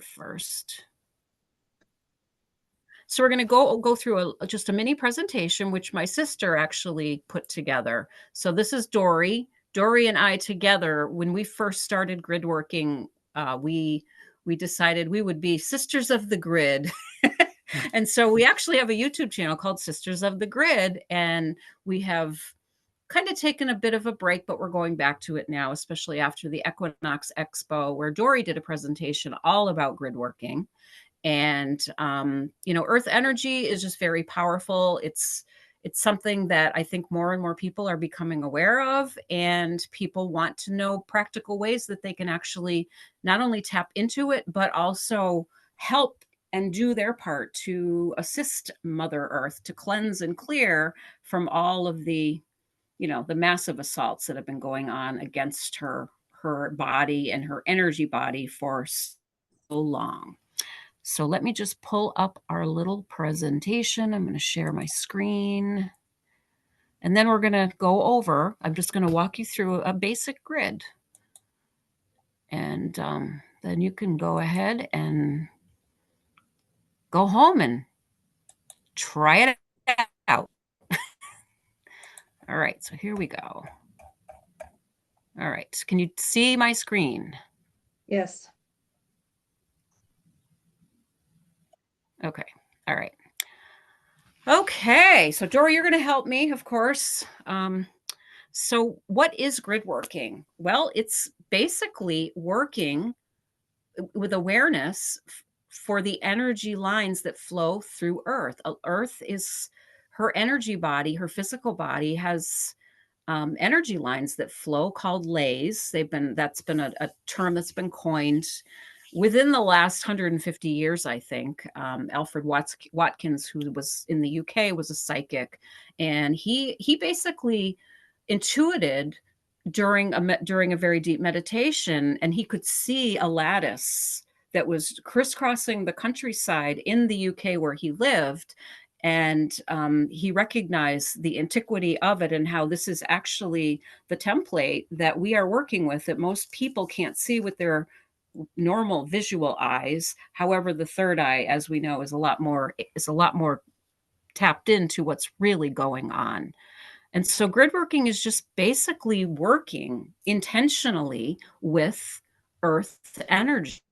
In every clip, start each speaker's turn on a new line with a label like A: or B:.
A: first. So we're going to go through just a mini presentation, which my sister actually put together. So this is Dory. Dory and I together, when we first started gridworking, we decided we would be Sisters of the Grid. And so we actually have a YouTube channel called Sisters of the Grid, and we have kind of taken a bit of a break, but we're going back to it now, especially after the Equinox Expo, where Dory did a presentation all about gridworking. And Earth energy is just very powerful. It's something that I think more and more people are becoming aware of, and people want to know practical ways that they can actually not only tap into it, but also help and do their part to assist Mother Earth to cleanse and clear from all of the massive assaults that have been going on against her body and her energy body for so long. So let me just pull up our little presentation. I'm going to share my screen. And then we're going to go over, I'm just going to walk you through a basic grid. And then you can go ahead and go home and try it out. All right, so here we go. All right, can you see my screen?
B: Yes.
A: Okay, all right. Okay, so Dory, you're going to help me, of course. So what is grid working? Well, it's basically working with awareness for the energy lines that flow through Earth. Earth is her energy body, her physical body has energy lines that flow called lays. That's been a term that's been coined within the last 150 years, I think. Alfred Watkins, who was in the UK, was a psychic, and he basically intuited during a very deep meditation, and he could see a lattice that was crisscrossing the countryside in the UK where he lived. And he recognized the antiquity of it and how this is actually the template that we are working with, that most people can't see with their normal visual eyes. However, the third eye, as we know, is a lot more tapped into what's really going on. And so grid working is just basically working intentionally with Earth energy.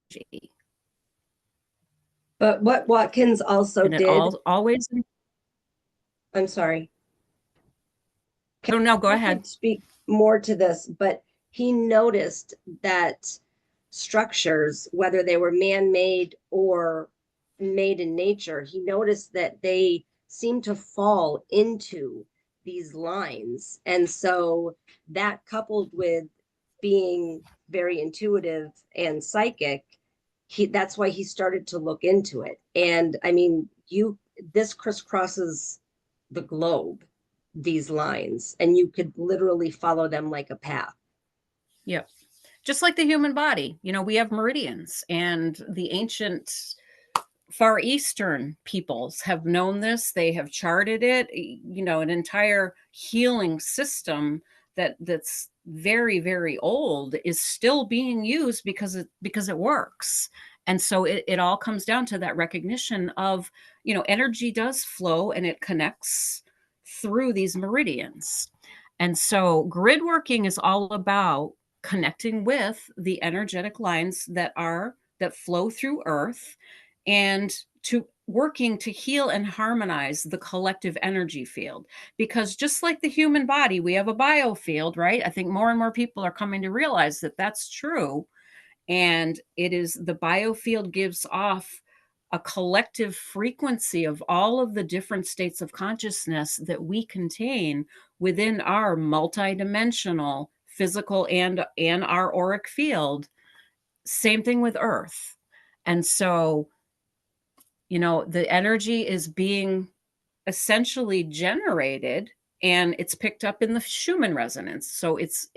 B: But what Watkins also
A: and it
B: did,
A: always.
B: I'm sorry.
A: Oh, no, go
B: I
A: ahead.
B: could speak more to this, but he noticed that structures, whether they were man-made or made in nature, he noticed that they seem to fall into these lines. And so that, coupled with being very intuitive and psychic, that's why he started to look into it. And I mean, this crisscrosses the globe, these lines, and you could literally follow them like a path.
A: Yep. Just like the human body, we have meridians, and the ancient Far Eastern peoples have known this. They have charted it, an entire healing system that's very, very old is still being used because it works. And so it all comes down to that recognition of, energy does flow and it connects through these meridians. And so grid working is all about connecting with the energetic lines that flow through Earth, and to working to heal and harmonize the collective energy field. Because just like the human body, we have a biofield, right? I think more and more people are coming to realize that that's true. And the biofield gives off a collective frequency of all of the different states of consciousness that we contain within our multidimensional physical and our auric field. Same thing with Earth. And so, the energy is being essentially generated, and it's picked up in the Schumann resonance. So it's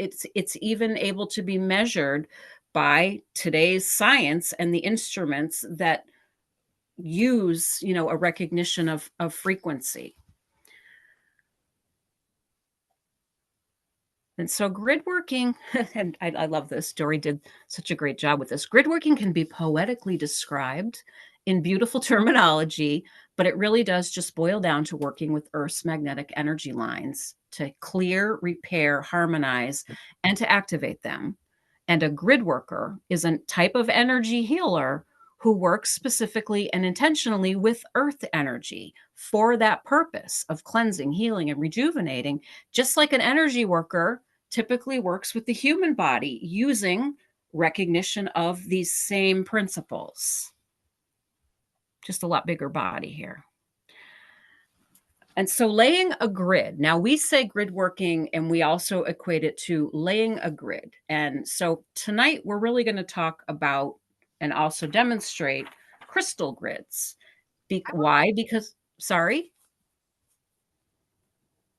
A: even able to be measured by today's science and the instruments that use, a recognition of frequency. And so grid working, and I love this. Dory did such a great job with this. Grid working can be poetically described in beautiful terminology, but it really does just boil down to working with Earth's magnetic energy lines to clear, repair, harmonize, and to activate them. And a grid worker is a type of energy healer who works specifically and intentionally with Earth energy for that purpose of cleansing, healing, and rejuvenating, just like an energy worker typically works with the human body using recognition of these same principles. Just a lot bigger body here. And so laying a grid, now we say grid working and we also equate it to laying a grid. And so tonight we're really going to talk about and also demonstrate crystal grids. Why? Because, sorry?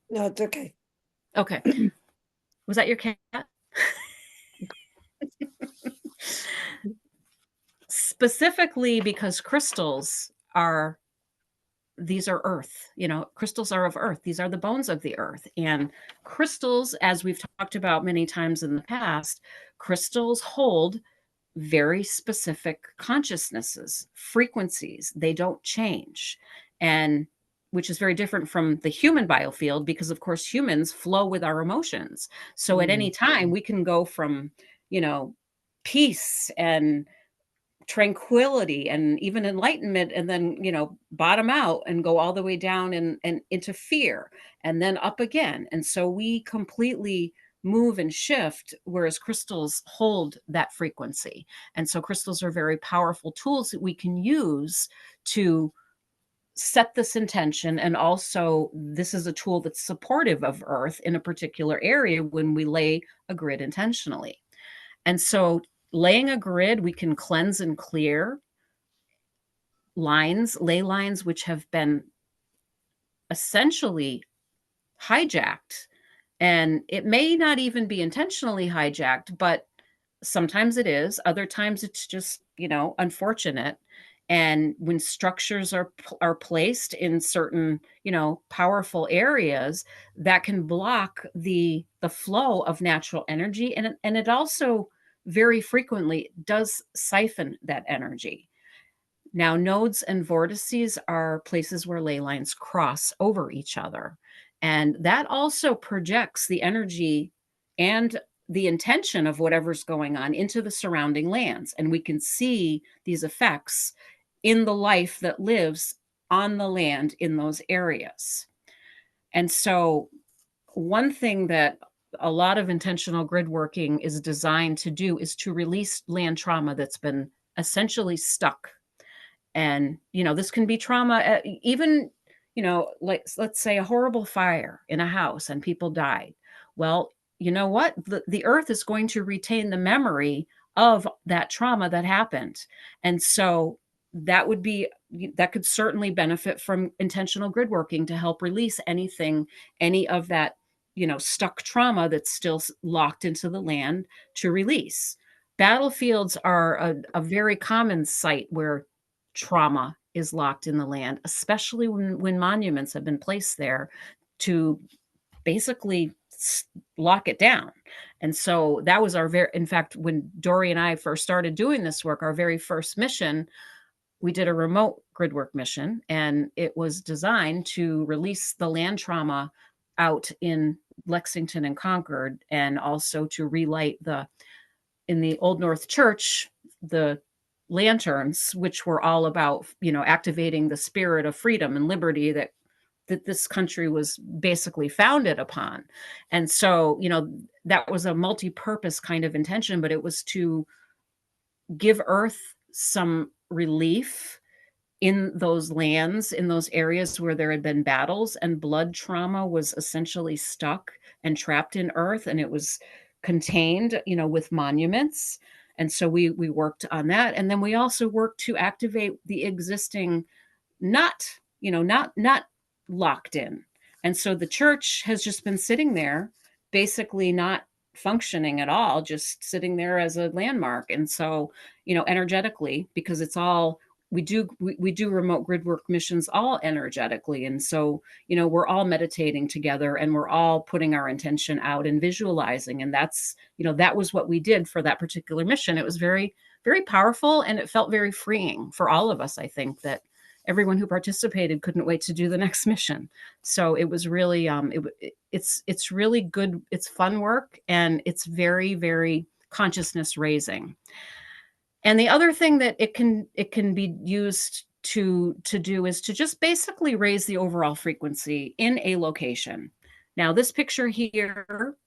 C: No, it's okay.
A: Okay. Was that your cat? Specifically because crystals are, these are earth, crystals are of earth. These are the bones of the earth. And crystals, as we've talked about many times in the past, crystals hold very specific consciousnesses, frequencies. They don't change. And which is very different from the human biofield, because of course humans flow with our emotions. So at any time we can go from, peace and tranquility and even enlightenment, and then bottom out and go all the way down and into fear, and then up again. And so we completely move and shift, whereas crystals hold that frequency. And so crystals are very powerful tools that we can use to set this intention. And also this is a tool that's supportive of earth in a particular area when we lay a grid intentionally. And so laying a grid, we can cleanse and clear ley lines, which have been essentially hijacked. And it may not even be intentionally hijacked, but sometimes it is. Other times it's just, unfortunate. And when structures are placed in certain, powerful areas, that can block the flow of natural energy. And it also very frequently does siphon that energy. Now, nodes and vortices are places where ley lines cross over each other. And that also projects the energy and the intention of whatever's going on into the surrounding lands. And we can see these effects in the life that lives on the land in those areas. And so, one thing that a lot of intentional grid working is designed to do is to release land trauma that's been essentially stuck. And this can be trauma, even like, let's say a horrible fire in a house and people died. Well, you know what, the earth is going to retain the memory of that trauma that happened. And so that could certainly benefit from intentional grid working to help release any of that stuck trauma that's still locked into the land, to release. Battlefields are a very common site where trauma is locked in the land, especially when monuments have been placed there to basically lock it down. And so that was in fact, when Dory and I first started doing this work, our very first mission, we did a remote grid work mission, and it was designed to release the land trauma out in Lexington and Concord, and also to relight in the Old North Church, the lanterns, which were all about, activating the spirit of freedom and liberty that this country was basically founded upon. And so, that was a multi-purpose kind of intention, but it was to give Earth some relief in those lands, in those areas where there had been battles and blood trauma was essentially stuck and trapped in earth, and it was contained, with monuments. And so we worked on that. And then we also worked to activate the existing, not locked in. And so the church has just been sitting there, basically not functioning at all, just sitting there as a landmark. And so, energetically, because it's all we do remote grid work missions all energetically, and so we're all meditating together, and we're all putting our intention out and visualizing, and that's that was what we did for that particular mission. It was very, very powerful, and it felt very freeing for all of us. I think that everyone who participated couldn't wait to do the next mission. So it was really it's really good. It's fun work, and it's very, very consciousness raising. And the other thing that it can be used to do is to just basically raise the overall frequency in a location. Now, this picture here,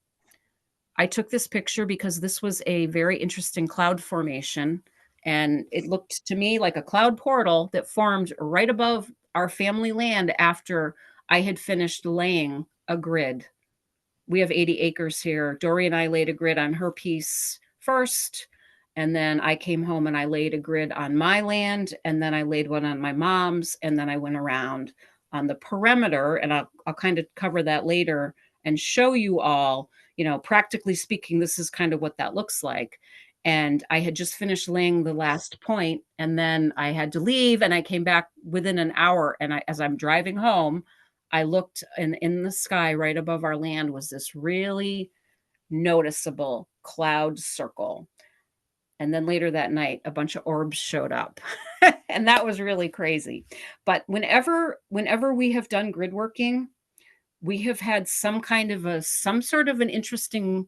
A: I took this picture because this was a very interesting cloud formation, and it looked to me like a cloud portal that formed right above our family land after I had finished laying a grid. We have 80 acres here. Dory and I laid a grid on her piece first, and then I came home and I laid a grid on my land, and then I laid one on my mom's, and then I went around on the perimeter, and I'll kind of cover that later and show you all, practically speaking, this is kind of what that looks like. And I had just finished laying the last point, and then I had to leave, and I came back within an hour, and as I'm driving home, I looked, and in the sky right above our land was this really noticeable cloud circle. And then later that night, a bunch of orbs showed up. And that was really crazy. But whenever we have done grid working, we have had some sort of an interesting,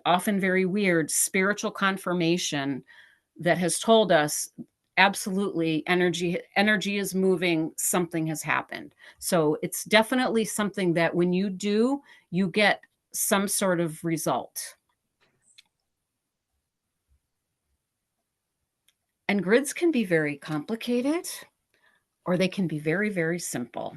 A: often very weird spiritual confirmation that has told us absolutely energy is moving, something has happened. So it's definitely something that when you do, you get some sort of result. And grids can be very complicated, or they can be very, very simple.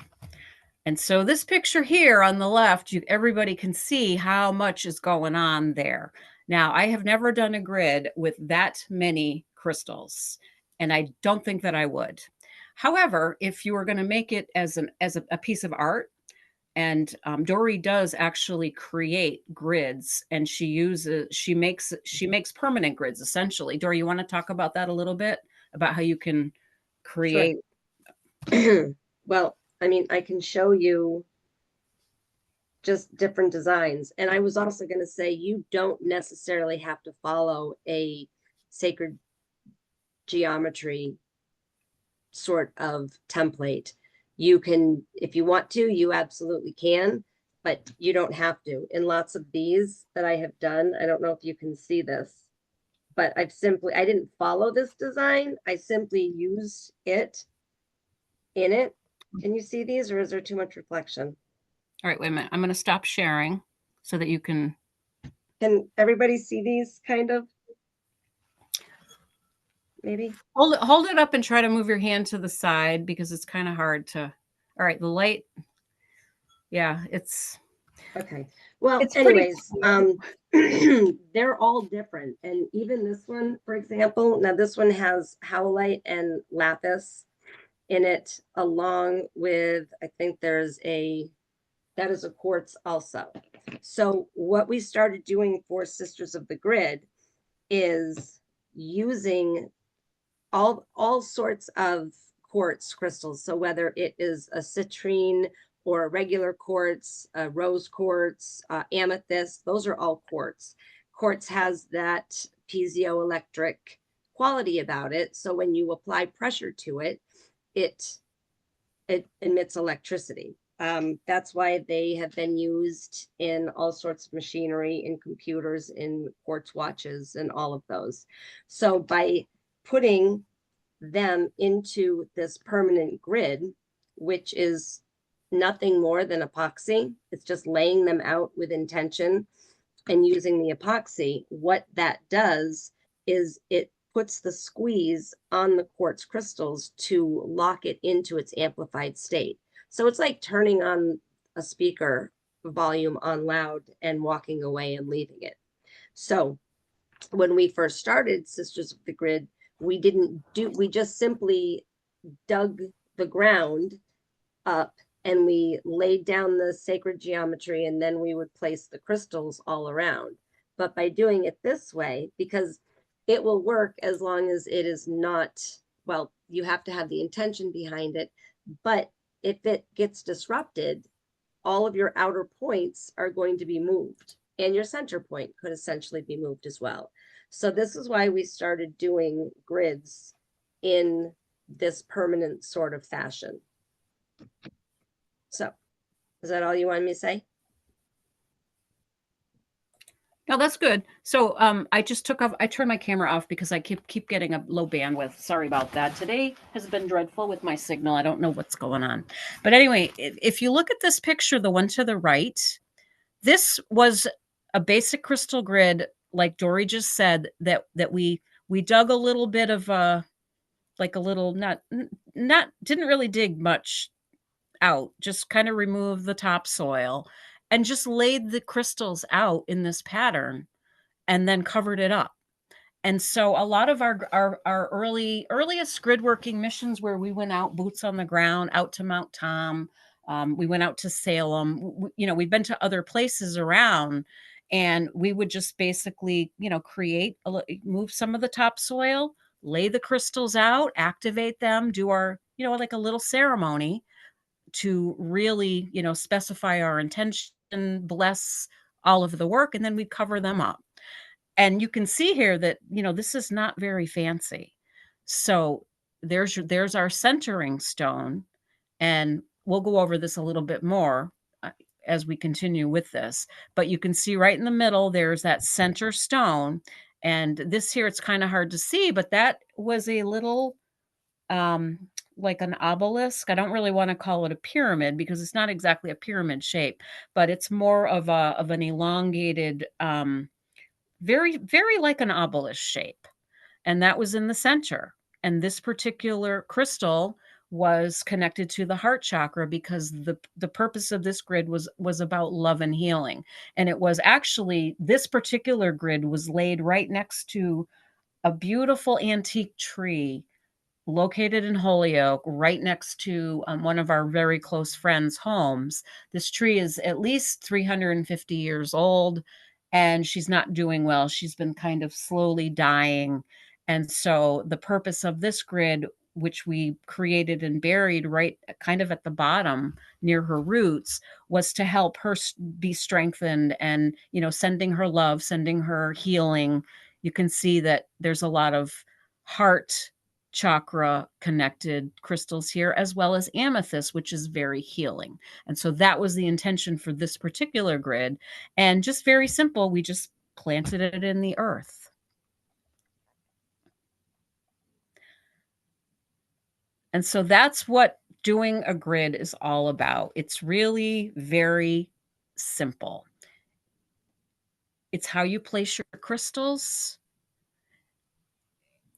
A: And so this picture here on the left, everybody can see how much is going on there. Now, I have never done a grid with that many crystals, and I don't think that I would. However, if you were going to make it as a piece of art, and Dory does actually create grids, and she makes permanent grids essentially. Dory, you want to talk about that a little bit, about how you can create?
B: Sure. Well, I mean, I can show you just different designs. And I was also going to say, you don't necessarily have to follow a sacred geometry sort of template. You can, if you want to, you absolutely can, but you don't have to. In lots of these that I have done, I don't know if you can see this, but I didn't follow this design. I simply used it in it. Can you see these, or is there too much reflection?
A: All right, wait a minute. I'm going to stop sharing so that you can.
B: Can everybody see these kind of? Maybe.
A: Hold it up and try to move your hand to the side, because it's kind of hard to. All right, the light. Yeah, it's
B: Okay. Well,
A: it's
B: anyways, they're all different. And even this one, for example, now this one has howlite and lapis in it, along with, I think that is a quartz also. So what we started doing for Sisters of the Grid is using all sorts of quartz crystals. So whether it is a citrine or a regular quartz, rose quartz, amethyst, those are all quartz. Quartz has that piezoelectric quality about it. So when you apply pressure to it, it emits electricity. That's why they have been used in all sorts of machinery, in computers, in quartz watches, and all of those. So by putting them into this permanent grid, which is nothing more than epoxy, it's just laying them out with intention and using the epoxy, what that does is it puts the squeeze on the quartz crystals to lock it into its amplified state. So it's like turning on a speaker volume on loud and walking away and leaving it. So when we first started Sisters of the Grid, we just simply dug the ground up and we laid down the sacred geometry, and then we would place the crystals all around. But by doing it this way, because it will work as long as it is not well, you have to have the intention behind it. But if it gets disrupted, all of your outer points are going to be moved, and your center point could essentially be moved as well. So this is why we started doing grids in this permanent sort of fashion. So is that all you wanted me to say?
A: No, that's good. So I just I turned my camera off because I keep getting a low bandwidth. Sorry about that. Today has been dreadful with my signal. I don't know what's going on. But anyway, if you look at this picture, the one to the right, this was a basic crystal grid, like Dory just said, that we dug a little bit of like a little not didn't really dig much out, just kind of removed the topsoil and just laid the crystals out in this pattern and then covered it up. And so a lot of our earliest grid working missions where we went out boots on the ground out to Mount Tom, we went out to Salem, you know, we've been to other places around, and we would just basically, you know, move some of the topsoil, lay the crystals out, activate them, do our, you know, like a little ceremony to really, you know, specify our intention, bless all of the work, and then we cover them up. And you can see here that, you know, this is not very fancy. So there's our centering stone, and we'll go over this a little bit more as we continue with this. But you can see right in the middle, there's that center stone. And this here, it's kind of hard to see, but that was a little um like an obelisk. I don't really want to call it a pyramid because it's not exactly a pyramid shape, but it's more of an elongated very like an obelisk shape, and that was in the center. And this particular crystal was connected to the heart chakra because the purpose of this grid was about love and healing. And it was actually, this particular grid was laid right next to a beautiful antique tree located in Holyoke, right next to one of our very close friends' homes. This tree is at least 350 years old, and she's not doing well. She's been kind of slowly dying. And so the purpose of this grid, which we created and buried right kind of at the bottom near her roots, was to help her be strengthened and, you know, sending her love, sending her healing. You can see that there's a lot of heart chakra connected crystals here, as well as amethyst, which is very healing. And so that was the intention for this particular grid. And just very simple, we just planted it in the earth. And so that's what doing a grid is all about. It's really very simple. It's how you place your crystals.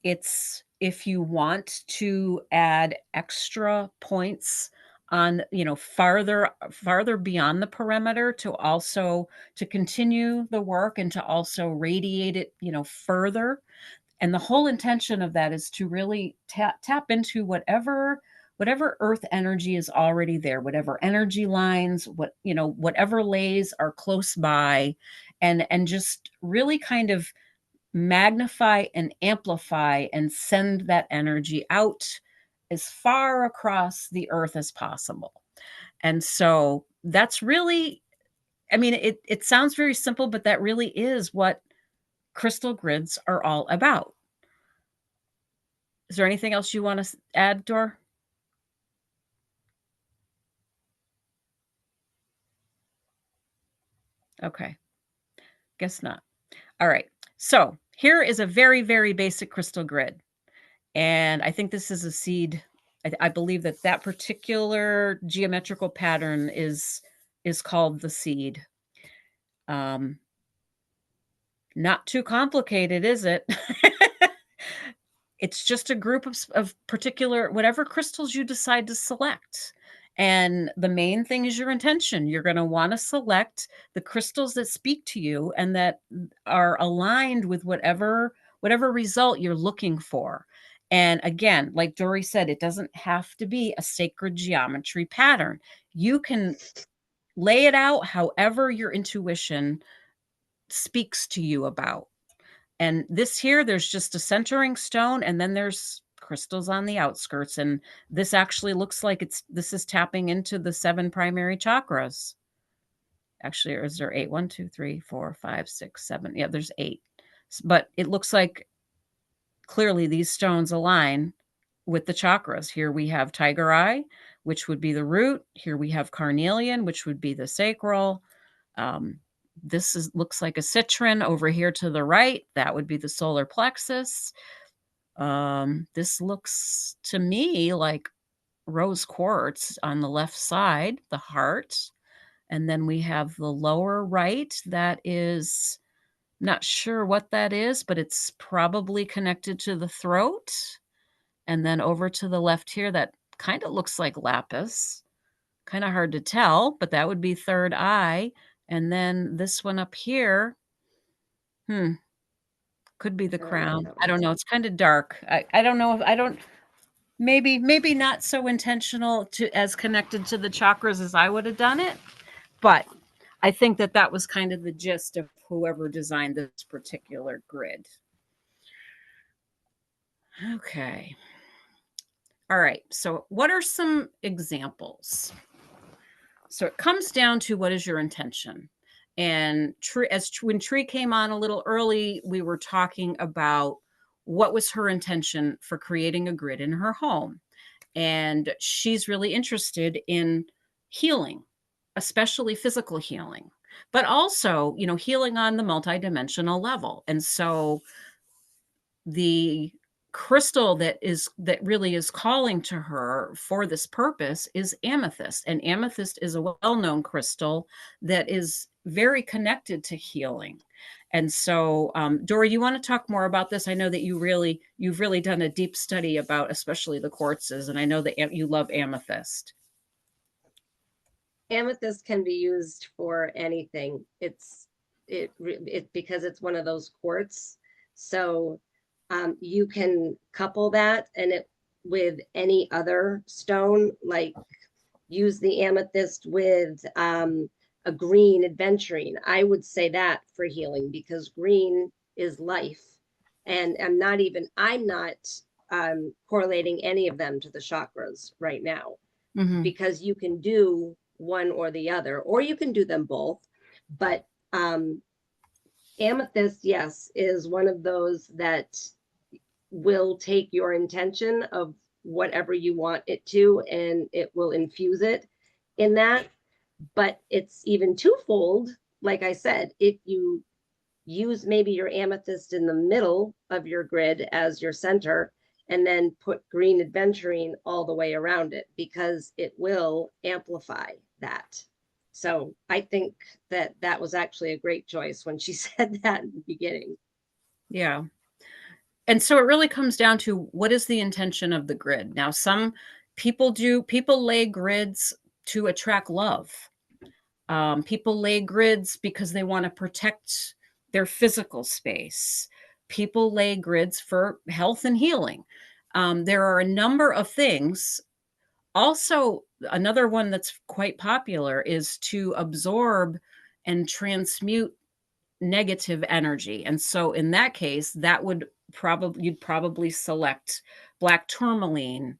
A: It's if you want to add extra points on, you know, farther beyond the perimeter to continue the work and to also radiate it, you know, further. And the whole intention of that is to really tap into whatever earth energy is already there, whatever energy lines, what, you know, whatever lays are close by, and just really kind of magnify and amplify and send that energy out as far across the earth as possible. And so that's really, I mean, it sounds very simple, but that really is what crystal grids are all about. Is there anything else you want to add, Dor? Okay, guess not. All right. So here is a very, very basic crystal grid. And I think this is a seed. I believe that that particular geometrical pattern is called the seed. Um, Not too complicated, is it? It's just a group of particular, whatever crystals you decide to select. And the main thing is your intention. You're going to want to select the crystals that speak to you and that are aligned with whatever result you're looking for. And again, like Dory said, it doesn't have to be a sacred geometry pattern. You can lay it out however your intuition speaks to you about. And this here, there's just a centering stone, and then there's crystals on the outskirts, and this actually looks like this is tapping into the 7 primary chakras. Actually, or is there 8? 1, 2, 3, 4, 5, 6, 7. Yeah, there's 8. But it looks like clearly these stones align with the chakras. Here we have tiger eye, which would be the root. Here we have carnelian, which would be the sacral. Um, looks like a citron over here to the right. That would be the solar plexus. This looks to me like rose quartz on the left side, the heart. And then we have the lower right. That is not sure what that is, but it's probably connected to the throat. And then over to the left here, that kind of looks like lapis. Kind of hard to tell, but that would be third eye. And then this one up here, hmm, could be the
B: I don't know what
A: crown.
B: that
A: I
B: one
A: don't
B: is.
A: know. It's kind of dark. I don't know if I don't maybe not so intentional to as connected to the chakras as I would have done it, but I think that that was kind of the gist of whoever designed this particular grid. Okay. All right. So, what are some examples? So, it comes down to what is your intention? And when Tree came on a little early, we were talking about what was her intention for creating a grid in her home. And she's really interested in healing, especially physical healing, but also, healing on the multidimensional level. And so the crystal that really is calling to her for this purpose is amethyst, and amethyst is a well-known crystal that is very connected to healing. And so, Dory, you want to talk more about this? I know that you've really done a deep study about especially the quartzes, and I know that you love amethyst.
B: Amethyst can be used for anything. It because it's one of those quartz. So you can couple that and it with any other stone, like use the amethyst with a green aventurine. I would say that for healing because green is life. And I'm not correlating any of them to the chakras right now
A: Mm-hmm.
B: because you can do one or the other, or you can do them both. But amethyst, yes, is one of those that will take your intention of whatever you want it to, and it will infuse it in that. But it's even twofold. Like I said, if you use maybe your amethyst in the middle of your grid as your center, and then put green aventurine all the way around it because it will amplify that. So I think that that was actually a great choice when she said that in the beginning.
A: Yeah. And so it really comes down to what is the intention of the grid. Now, some people lay grids to attract love. People lay grids because they want to protect their physical space. People lay grids for health and healing. There are a number of things. Also, another one that's quite popular is to absorb and transmute negative energy. And so in that case, you'd probably select black tourmaline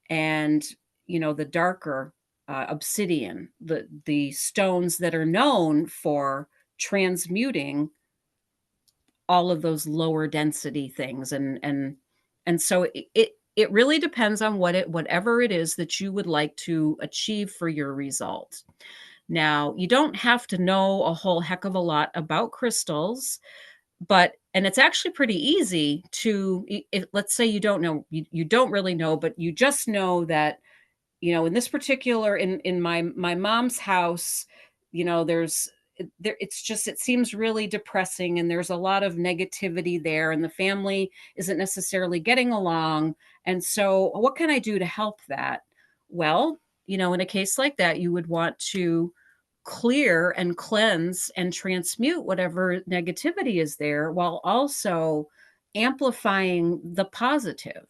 A: and the darker obsidian, the stones that are known for transmuting all of those lower density things. And so it really depends on whatever it is that you would like to achieve for your result. Now, you don't have to know a whole heck of a lot about crystals, and it's actually pretty easy to, let's say you don't know, you don't really know, but you just know that, in this particular, in my mom's house, there's there it's just it seems really depressing, and there's a lot of negativity there, and the family isn't necessarily getting along. And so what can I do to help that? Well, in a case like that, you would want to clear and cleanse and transmute whatever negativity is there while also amplifying the positive.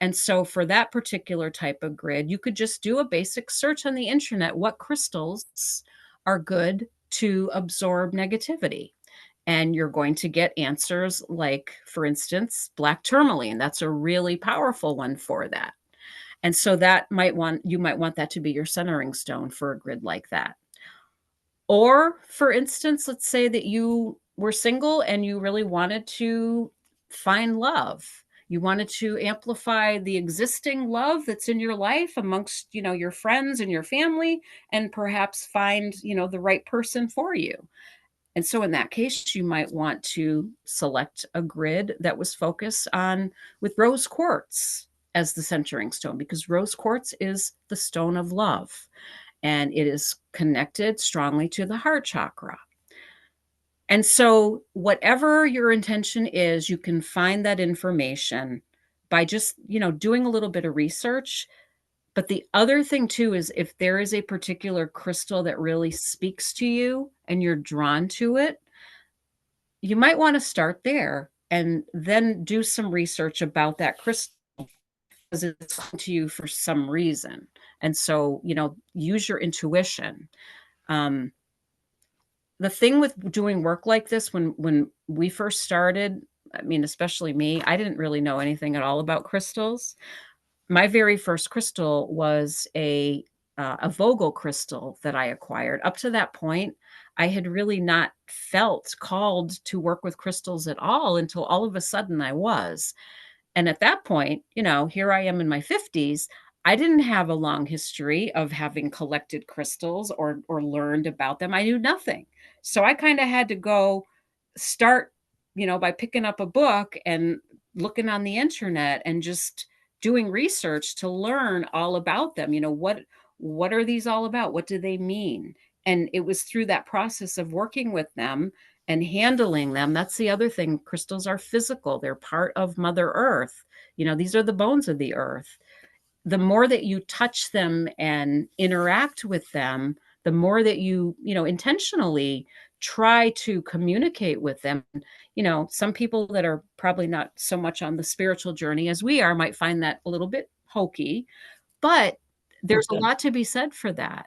A: And so for that particular type of grid, you could just do a basic search on the internet. What crystals are good to absorb negativity? And you're going to get answers like, for instance, black tourmaline. That's a really powerful one for that. And so you might want that to be your centering stone for a grid like that. Or, for instance, let's say that you were single and you really wanted to find love. You wanted to amplify the existing love that's in your life amongst, your friends and your family, and perhaps find, the right person for you. And so in that case, you might want to select a grid that was focused on with rose quartz as the centering stone, because rose quartz is the stone of love and it is connected strongly to the heart chakra. And so, whatever your intention is, you can find that information by just, doing a little bit of research. But the other thing too is if there is a particular crystal that really speaks to you and you're drawn to it, you might want to start there and then do some research about that crystal because it's come to you for some reason. And so, use your intuition. Um, the thing with doing work like this, when we first started, I mean, especially me, I didn't really know anything at all about crystals. My very first crystal was a Vogel crystal that I acquired. Up to that point, I had really not felt called to work with crystals at all until all of a sudden I was. And at that point, here I am in my 50s. I didn't have a long history of having collected crystals or learned about them. I knew nothing. So I kind of had to go start, by picking up a book and looking on the internet and just doing research to learn all about them. What are these all about? What do they mean? And it was through that process of working with them and handling them. That's the other thing. Crystals are physical. They're part of Mother Earth. These are the bones of the earth. The more that you touch them and interact with them, the more that you intentionally try to communicate with them. Some people that are probably not so much on the spiritual journey as we are might find that a little bit hokey, but there's a lot to be said for that.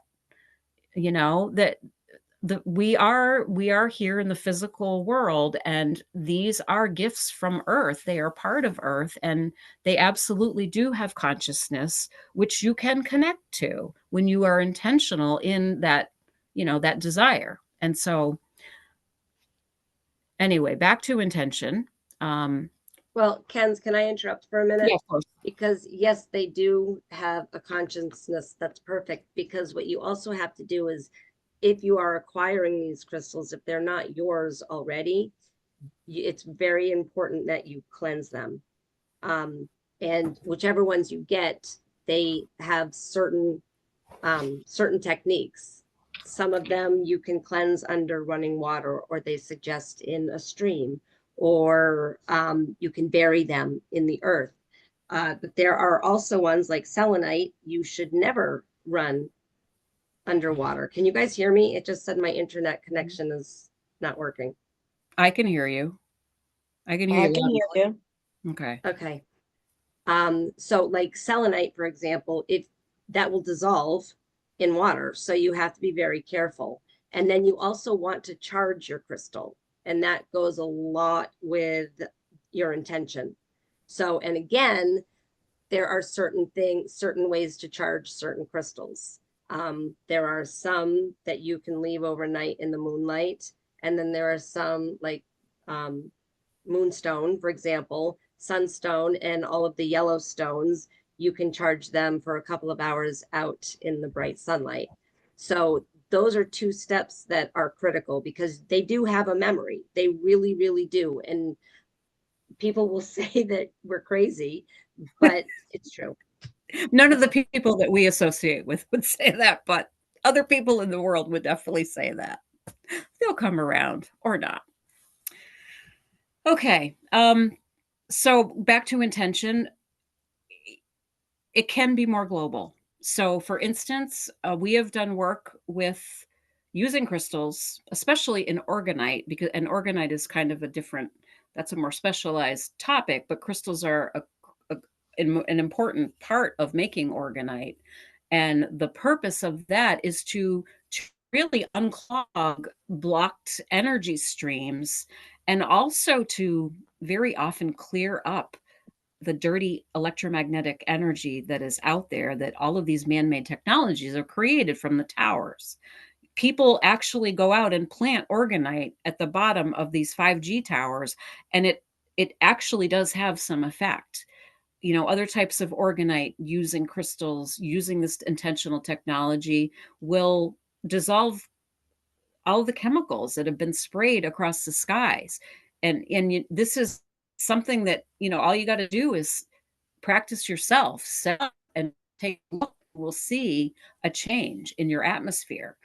A: That we are here in the physical world, and these are gifts from earth. They are part of earth, and they absolutely do have consciousness, which you can connect to when you are intentional in that desire. And so anyway, back to intention. um
B: Well, Ken's, can I interrupt for a
A: yeah,
B: minute?
A: of course.
B: Because yes, they do have a consciousness that's perfect. Because what you also have to do is, if you are acquiring these crystals, if they're not yours already, it's very important that you cleanse them. And whichever ones you get, they have certain techniques. Some of them you can cleanse under running water, or they suggest in a stream, or you can bury them in the earth. But there are also ones like selenite you should never run underwater. Can you guys hear me? It just said my internet connection is not working.
A: I can hear you. I can hear
C: I
A: you
C: can
A: loud and
C: hear
A: clear.
C: you.
A: Okay.
B: Okay. So like selenite, for example, if that will dissolve in water, so you have to be very careful. And then you also want to charge your crystal, and that goes a lot with your intention. So, and again, there are certain ways to charge certain crystals. There are some that you can leave overnight in the moonlight, and then there are some like um, moonstone, for example, sunstone, and all of the yellow stones. You can charge them for a couple of hours out in the bright sunlight. So those are two steps that are critical because they do have a memory. They really, really do. And people will say that we're crazy, but it's true.
A: None of the people that we associate with would say that, but other people in the world would definitely say that. They'll come around or not. Okay. So back to intention, it can be more global. So, for instance, we have done work with using crystals, especially in organite, because an organite is kind of a different, that's a more specialized topic, but crystals are an important part of making organite. And the purpose of that is to really unclog blocked energy streams, and also to very often clear up the dirty electromagnetic energy that is out there, that all of these man-made technologies are created from the towers. People actually go out and plant orgonite at the bottom of these 5G towers, and it actually does have some effect. Other types of orgonite using crystals, using this intentional technology, will dissolve all the chemicals that have been sprayed across the skies. This is something that, all you got to do is practice yourself, set up and take a look. We'll see a change in your atmosphere.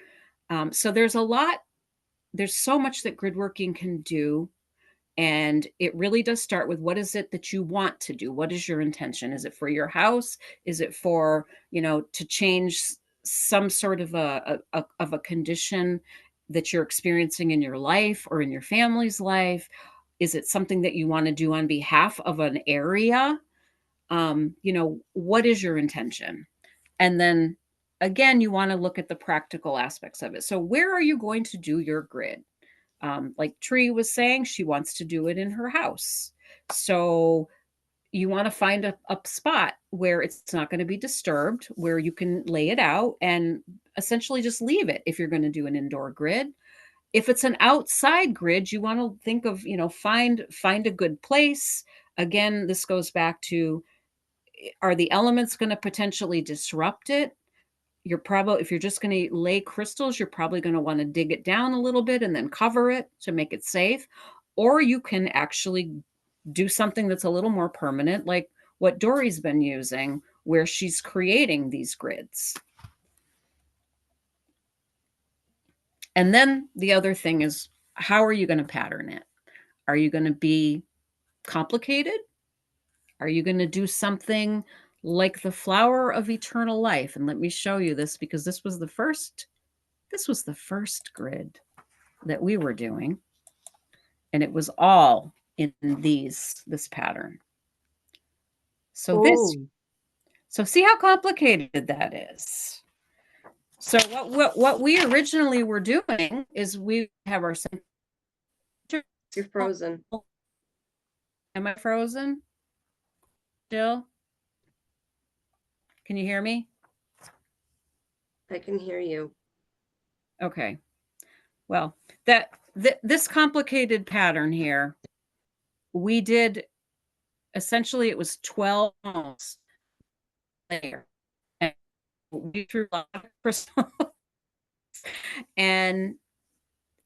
A: So there's so much that grid working can do. And it really does start with, what is it that you want to do? What is your intention? Is it for your house? Is it for, to change some sort of a condition that you're experiencing in your life or in your family's life? Is it something that you want to do on behalf of an area? What is your intention? And then again, you want to look at the practical aspects of it. So where are you going to do your grid? Like Tree was saying, she wants to do it in her house. So you want to find a spot where it's not going to be disturbed, where you can lay it out and essentially just leave it if you're going to do an indoor grid. If it's an outside grid, you want to think of, find a good place. Again, this goes back to, are the elements going to potentially disrupt it? If you're just going to lay crystals, you're probably going to want to dig it down a little bit and then cover it to make it safe. Or you can actually do something that's a little more permanent, like what Dory's been using, where she's creating these grids. And then the other thing is, how are you going to pattern it? Are you going to be complicated? Are you going to do something like the flower of eternal life? And let me show you this, because this was the first grid that we were doing, and it was all in this pattern. So see how complicated that is. So what we originally were doing is, we have our center.
B: You're frozen.
A: Am I frozen? Jill? Can you hear me?
B: I can hear you.
A: Okay. Well, this complicated pattern here, we did, essentially it was 12 layers. And we threw a lot of crystals. And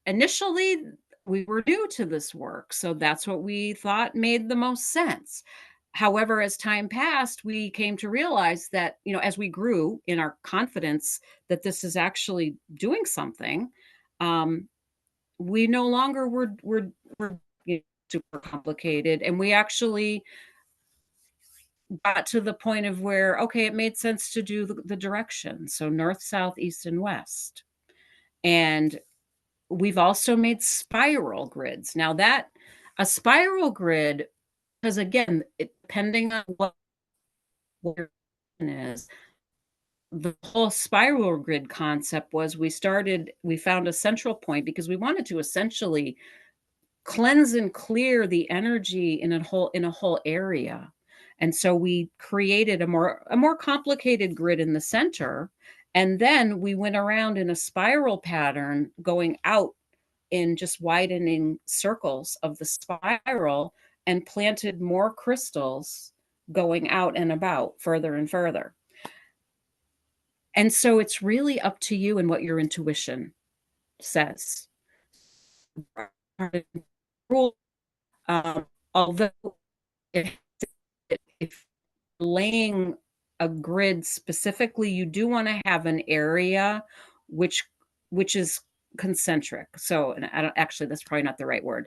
A: initially we were new to this work, so that's what we thought made the most sense. However, as time passed, we came to realize that, as we grew in our confidence that this is actually doing something, we no longer were super complicated, and we actually got to the point of where, okay, it made sense to do the direction, so north, south, east, and west. And we've also made spiral grids. Now, that a spiral grid, because again, depending on what your is, the whole spiral grid concept was, we found a central point, because we wanted to essentially cleanse and clear the energy in a whole area. And so we created a more complicated grid in the center, and then we went around in a spiral pattern, going out in just widening circles of the spiral, and planted more crystals going out and about further and further. And so it's really up to you and what your intuition says. Although if laying a grid specifically, you do want to have an area which is concentric. So, and I don't actually, that's probably not the right word.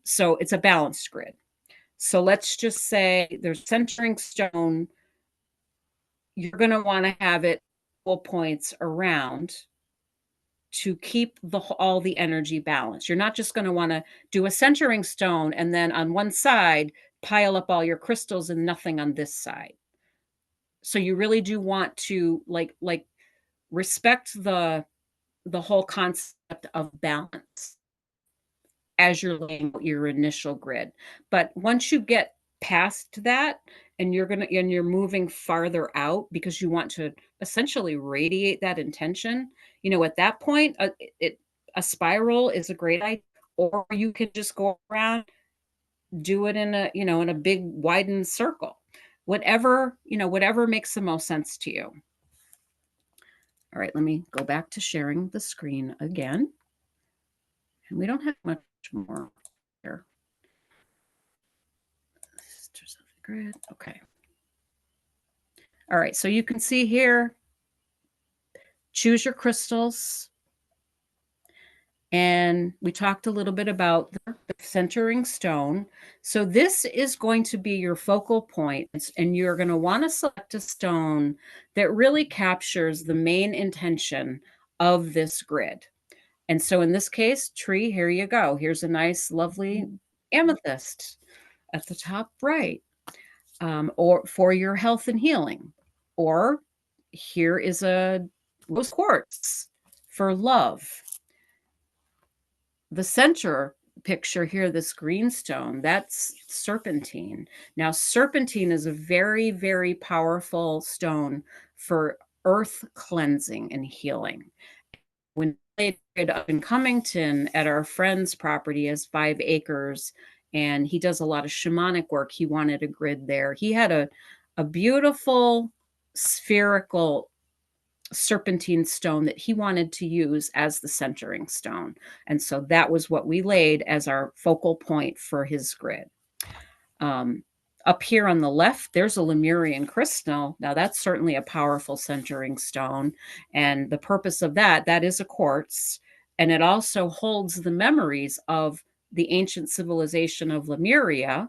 A: So it's a balanced grid. So let's just say there's centering stone. You're going to want to have it all points around to keep all the energy balanced. You're not just going to want to do a centering stone and then on one side pile up all your crystals and nothing on this side. So you really do want to like respect the the whole concept of balance as you're laying out your initial grid. But once you get past that and you're moving farther out because you want to essentially radiate that intention, at that point, a spiral is a great idea, or you can just go around, do it in a big widened circle. Whatever makes the most sense to you. All right, let me go back to sharing the screen again. And we don't have much more here. Sisters of the Grid. Okay. All right, so you can see here, choose your crystals. And we talked a little bit about the centering stone. So this is going to be your focal point, and you're going to want to select a stone that really captures the main intention of this grid. And so in this case, tree, here you go. Here's a nice, lovely amethyst at the top right, or for your health and healing. Or here is a rose quartz for love. The center picture here, this green stone, that's serpentine. Now, serpentine is a very, very powerful stone for earth cleansing and healing. When I played up in Cummington at our friend's property, has 5 acres, and he does a lot of shamanic work. He wanted a grid there. He had a beautiful spherical serpentine stone that he wanted to use as the centering stone. And so that was what we laid as our focal point for his grid. Up here on the left, there's a Lemurian crystal. Now that's certainly a powerful centering stone. And the purpose of that is a quartz. And it also holds the memories of the ancient civilization of Lemuria.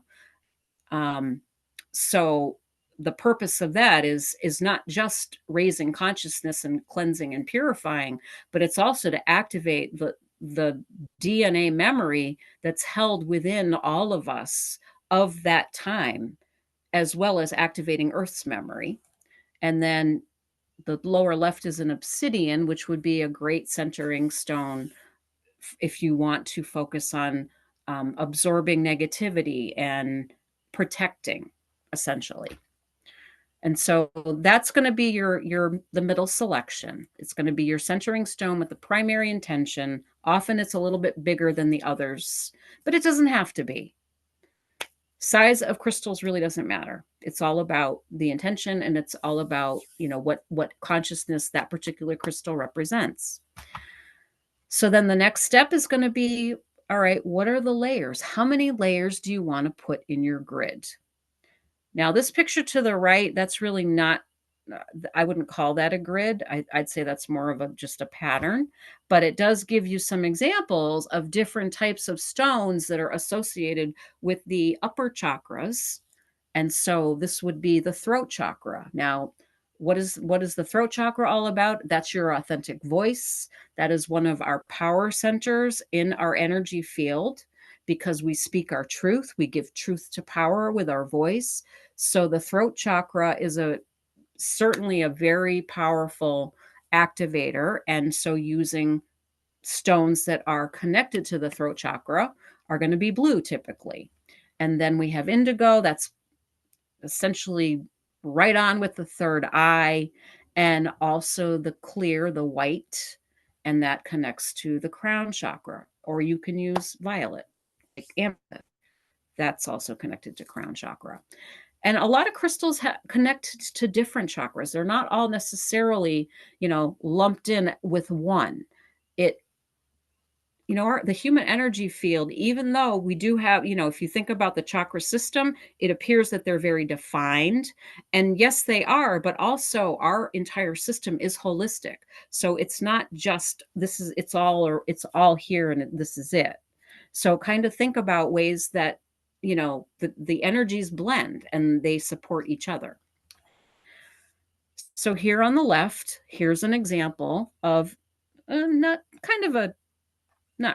A: So the purpose of that is not just raising consciousness and cleansing and purifying, but it's also to activate the DNA memory that's held within all of us of that time, as well as activating Earth's memory. And then the lower left is an obsidian, which would be a great centering stone if you want to focus on absorbing negativity and protecting, essentially. And so that's going to be the middle selection. It's going to be your centering stone with the primary intention. Often it's a little bit bigger than the others, but it doesn't have to be. Size of crystals really doesn't matter. It's all about the intention, and it's all about, what consciousness that particular crystal represents. So then the next step is going to be, all right, what are the layers? How many layers do you want to put in your grid? Now, this picture to the right, that's really not, I wouldn't call that a grid. I'd say that's more of just a pattern, but it does give you some examples of different types of stones that are associated with the upper chakras. And so this would be the throat chakra. Now, what is the throat chakra all about? That's your authentic voice. That is one of our power centers in our energy field, because we speak our truth. We give truth to power with our voice. So the throat chakra is certainly a very powerful activator. And so using stones that are connected to the throat chakra are going to be blue typically. And then we have indigo. That's essentially right on with the third eye, and also the clear, the white, and that connects to the crown chakra. Or you can use violet, like amethyst. That's also connected to crown chakra. And a lot of crystals connect to different chakras. They're not all necessarily, lumped in with one. The human energy field, even though we do have, if you think about the chakra system, it appears that they're very defined. And yes, they are, but also our entire system is holistic. So it's not just it's all here and this is it. So kind of think about ways that, the energies blend and they support each other. So here on the left, here's an example of not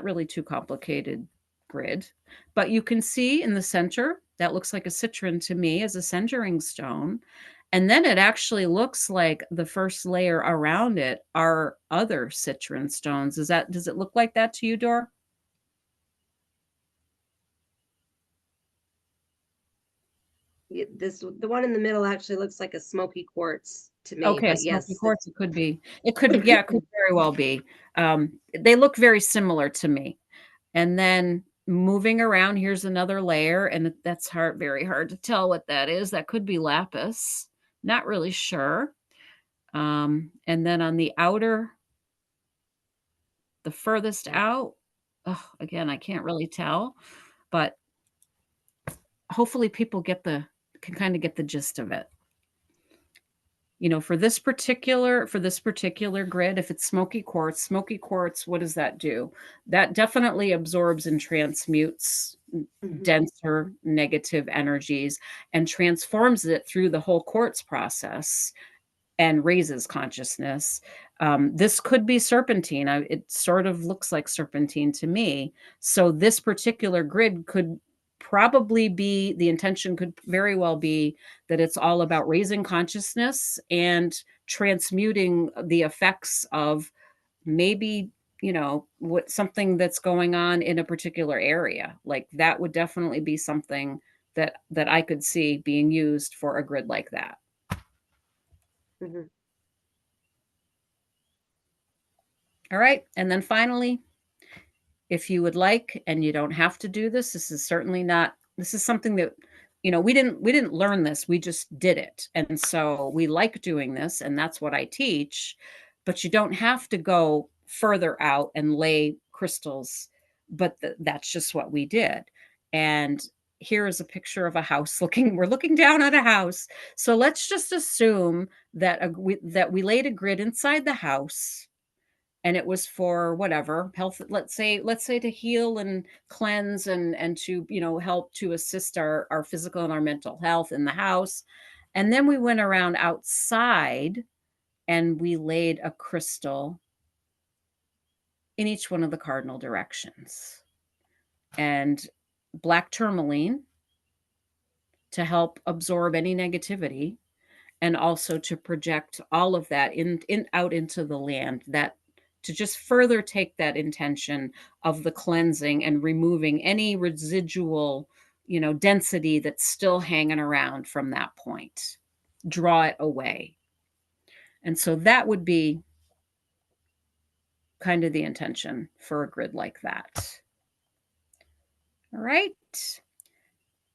A: really too complicated grid, but you can see in the center, that looks like a citron to me as a centering stone. And then it actually looks like the first layer around it are other citron stones. Does it look like that to you, Dor?
B: The one in the middle actually looks like a smoky quartz to me,
A: Okay, a
B: but
A: smoky
B: yes,
A: quartz, it could be. Yeah, it could very well be. They look very similar to me. And then moving around, here's another layer, and that's very hard to tell what that is. That could be lapis. Not really sure. And then on the outer, the furthest out, oh, again, I can't really tell, but hopefully people can kind of get the gist of it. You know, for this particular grid, if it's smoky quartz, what does that do? That definitely absorbs and transmutes
B: Mhm.
A: denser negative energies and transforms it through the whole quartz process and raises consciousness. This could be serpentine. It sort of looks like serpentine to me. So this particular grid could probably be the intention could very well be that it's all about raising consciousness and transmuting the effects of maybe what something that's going on in a particular area. Like that would definitely be something that I could see being used for a grid like that.
B: Mhm.
A: All right. And then finally, if you would like, and you don't have to do this, this is something that, we didn't learn this. We just did it. And so we like doing this, and that's what I teach, but you don't have to go further out and lay crystals, but that's just what we did. And here is a picture of a house we're looking down at a house. So let's just assume that we laid a grid inside the house, and it was for whatever health, let's say to heal and cleanse and to help to assist our physical and our mental health in the house. And then we went around outside and we laid a crystal in each one of the cardinal directions, and black tourmaline to help absorb any negativity, and also to project all of that in out into the land, that to just further take that intention of the cleansing and removing any residual density that's still hanging around from that point, draw it away. And so that would be kind of the intention for a grid like that. All right.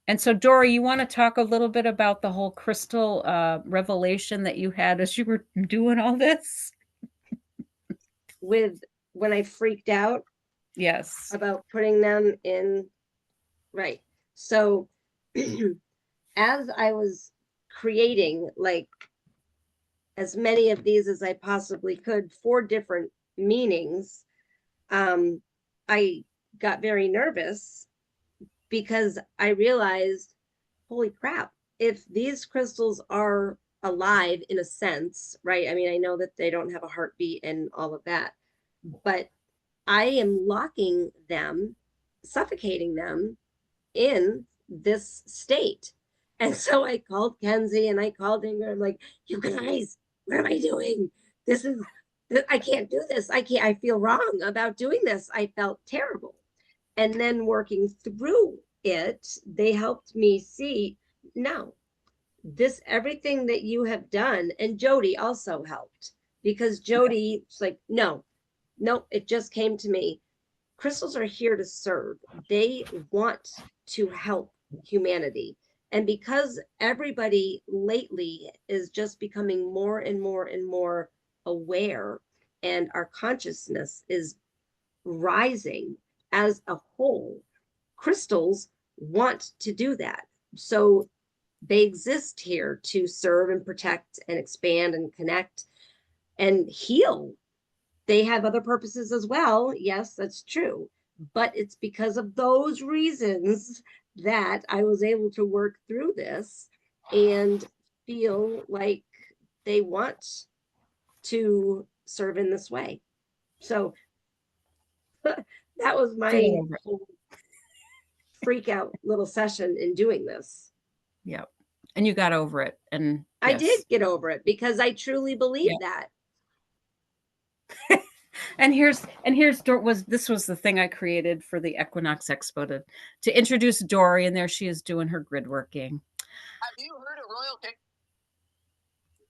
A: And so, Dory, you want to talk a little bit about the whole crystal revelation that you had as you were doing all this?
B: With when I freaked out
A: Yes.
B: about putting them in, right. So as I was creating like as many of these as I possibly could for different meanings, I got very nervous because I realized, holy crap, if these crystals are alive in a sense, right? I mean, I know that they don't have a heartbeat and all of that, but I am locking them, suffocating them in this state. And so I called Kenzie and I called Ingrid. I'm like, you guys, what am I doing? This is, I can't do this. I can't, I feel wrong about doing this. I felt terrible. And then working through it, they helped me see, no, this, everything that you have done. And Jody also helped because Jody's like, no, no, it just came to me. Crystals are here to serve. They want to help humanity. And because everybody lately is just becoming more and more and more aware, and our consciousness is rising as a whole, crystals want to do that. So they exist here to serve and protect and expand and connect and heal. They have other purposes as well. Yes, that's true. But it's because of those reasons that I was able to work through this and feel like they want to serve in this way. So that was
A: Get
B: my
A: over it.
B: whole freak out little session in doing this.
A: Yep. And you got over it. And
B: I did
A: yes.
B: get over it because I truly
A: Yeah.
B: believe that.
A: And this was the thing I created for the Equinox Expo to introduce Dory, and there she is doing her grid working.
C: Have you heard of Royal King?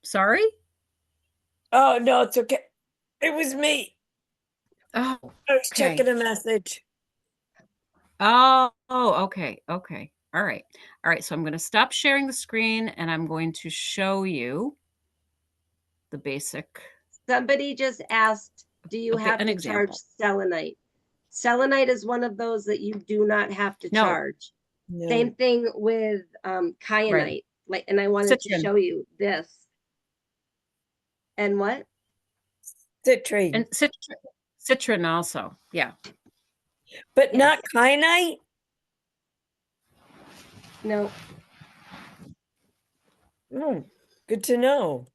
A: Sorry?
D: Oh, no, it's okay. It was me.
A: Oh,
D: I was
A: okay.
D: checking a message.
A: Oh, okay. Okay. All right. All right. So I'm going to stop sharing the screen and I'm going to show you the basic.
B: Somebody just asked, do you
A: Okay,
B: have
A: an
B: to charge
A: example.
B: selenite? Selenite is one of those that you do not have to
A: No.
B: charge.
D: No.
B: Same thing with kyanite.
A: Right.
B: Like, and I wanted to
A: Citrin.
B: show you this. And what?
D: Citrine.
A: And citrin also. Yeah.
D: But
B: Yes.
D: not kyanite?
B: No.
D: Good to know.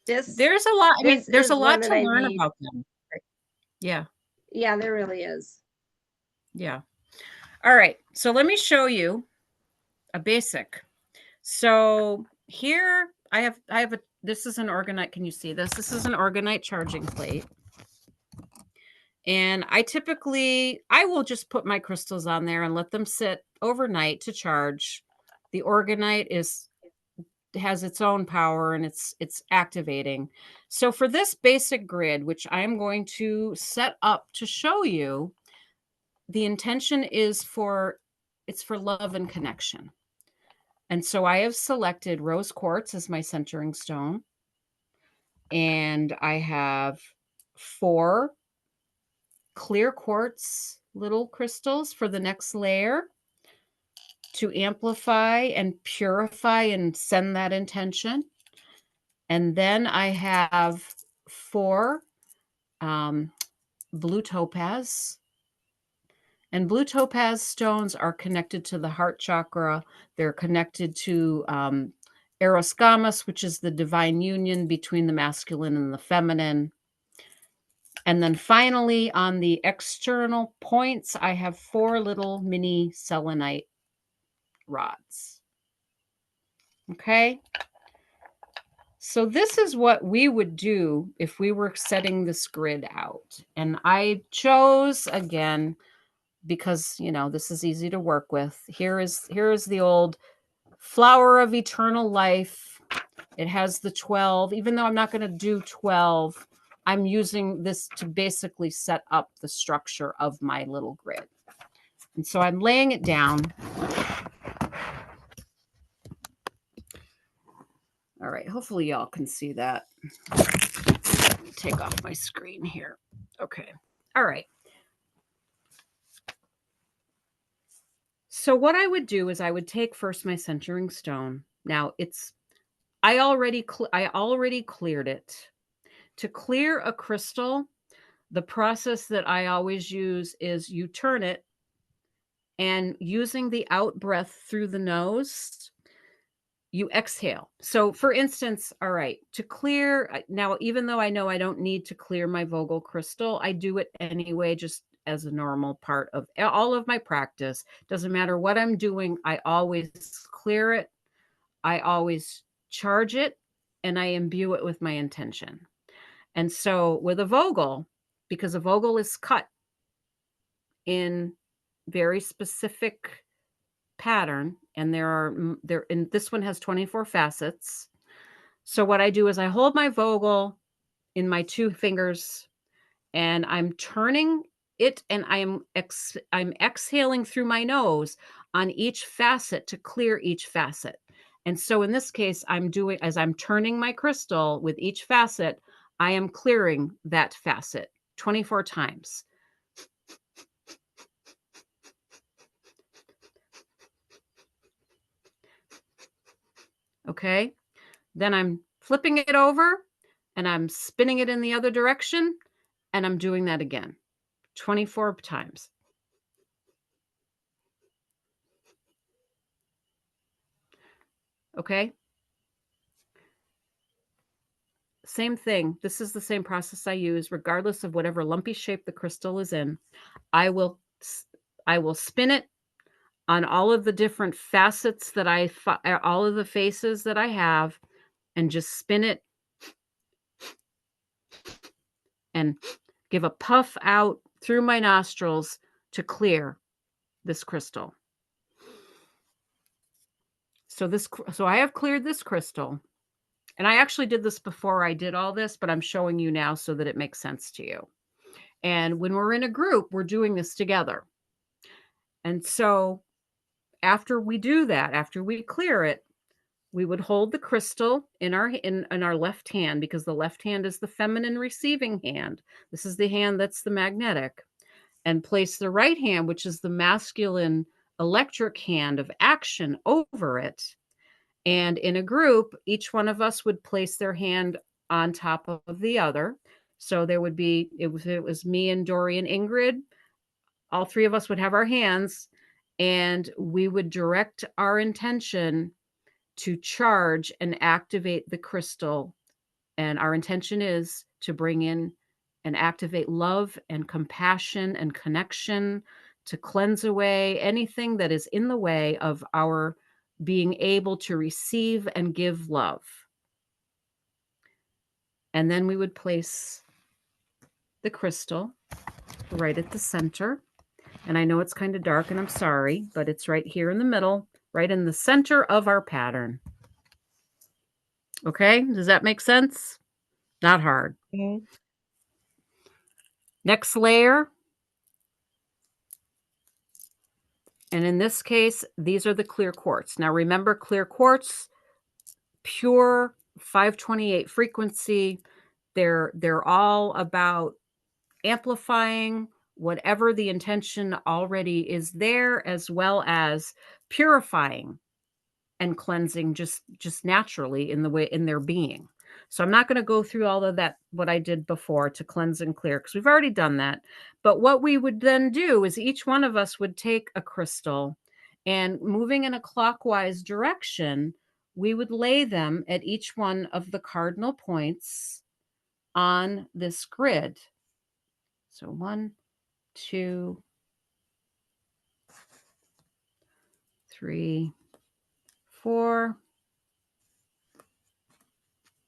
B: This
A: There's a lot. I mean,
B: this
A: there's a
B: is one
A: lot
B: that
A: to
B: I
A: learn
B: made.
A: about them. Yeah.
B: Yeah, there really is.
A: Yeah. All right. So let me show you a basic. So here I have this is an orgonite. Can you see this? This is an orgonite charging plate. And I will just put my crystals on there and let them sit overnight to charge. The orgonite has its own power and it's activating. So for this basic grid, which I am going to set up to show you, the intention is for love and connection. And so I have selected rose quartz as my centering stone. And I have 4 clear quartz little crystals for the next layer to amplify and purify and send that intention. And then I have 4 blue topaz. And blue topaz stones are connected to the heart chakra. They're connected to Eros Gammas, which is the divine union between the masculine and the feminine. And then finally, on the external points, I have 4 little mini selenite rods. Okay. So this is what we would do if we were setting this grid out. And I chose, again, because, this is easy to work with. Here is the old flower of eternal life. It has the 12. Even though I'm not going to do 12, I'm using this to basically set up the structure of my little grid. And so I'm laying it down. All right, hopefully y'all can see that. Take off my screen here. Okay. All right. So what I would do is I would take first my centering stone. Now I already cleared it. To clear a crystal, the process that I always use is you turn it and using the out breath through the nose, you exhale. So for instance, all right, to clear now, even though I know I don't need to clear my Vogel crystal, I do it anyway, just as a normal part of all of my practice. Doesn't matter what I'm doing, I always clear it, I always charge it, and I imbue it with my intention. And so with a Vogel, because a Vogel is cut in very specific pattern, and and this one has 24 facets. So what I do is I hold my Vogel in my 2 fingers and I'm turning it, and I'm exhaling through my nose on each facet to clear each facet. And so in this case, as I'm turning my crystal with each facet, I am clearing that facet 24 times. Okay. Then I'm flipping it over and I'm spinning it in the other direction, and I'm doing that again 24 times. Okay. Same thing. This is the same process I use, regardless of whatever lumpy shape the crystal is in. I will spin it on all of the different facets that all of the faces that I have, and just spin it and give a puff out through my nostrils to clear this crystal. So I have cleared this crystal, and I actually did this before I did all this, but I'm showing you now so that it makes sense to you. And when we're in a group, we're doing this together. And so after we do that, after we clear it, we would hold the crystal in our left hand, because the left hand is the feminine receiving hand. This is the hand that's the magnetic. And place the right hand, which is the masculine electric hand of action, over it. And in a group, each one of us would place their hand on top of the other. So there would be, if it was me and Dory and Ingrid, all three of us would have our hands, and we would direct our intention to charge and activate the crystal. And our intention is to bring in and activate love and compassion and connection, to cleanse away anything that is in the way of our being able to receive and give love. And then we would place the crystal right at the center. And I know it's kind of dark, and I'm sorry, but it's right here in the middle, right in the center of our pattern. Okay, does that make sense? Not hard.
B: Mhm.
A: Next layer. And in this case, these are the clear quartz. Now remember, clear quartz, pure 528 frequency. They're all about amplifying whatever the intention already is there, as well as purifying and cleansing just naturally in their being. So I'm not going to go through all of that, what I did before, to cleanse and clear, because we've already done that. But what we would then do is each one of us would take a crystal, and moving in a clockwise direction, we would lay them at each one of the cardinal points on this grid. So 1, 2, 3, 4.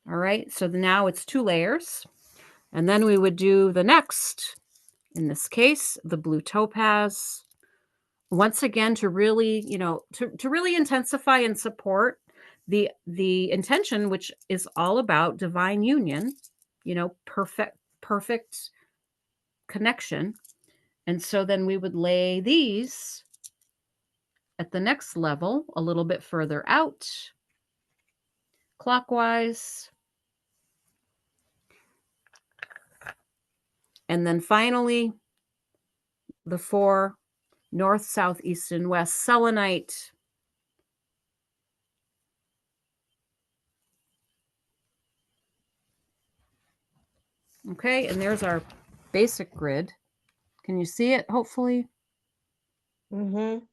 A: All right, so now it's 2 layers. And then we would do the next, in this case, the blue topaz. Once again, to really, to really intensify and support the intention, which is all about divine union, perfect connection. And so then we would lay these at the next level, a little bit further out, clockwise. And then finally, the 4 north, south, east, and west selenite. Okay, and there's our basic grid. Can you see it, hopefully?
B: Mm-hmm.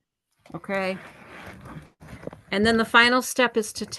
A: Okay. And then the final step is to take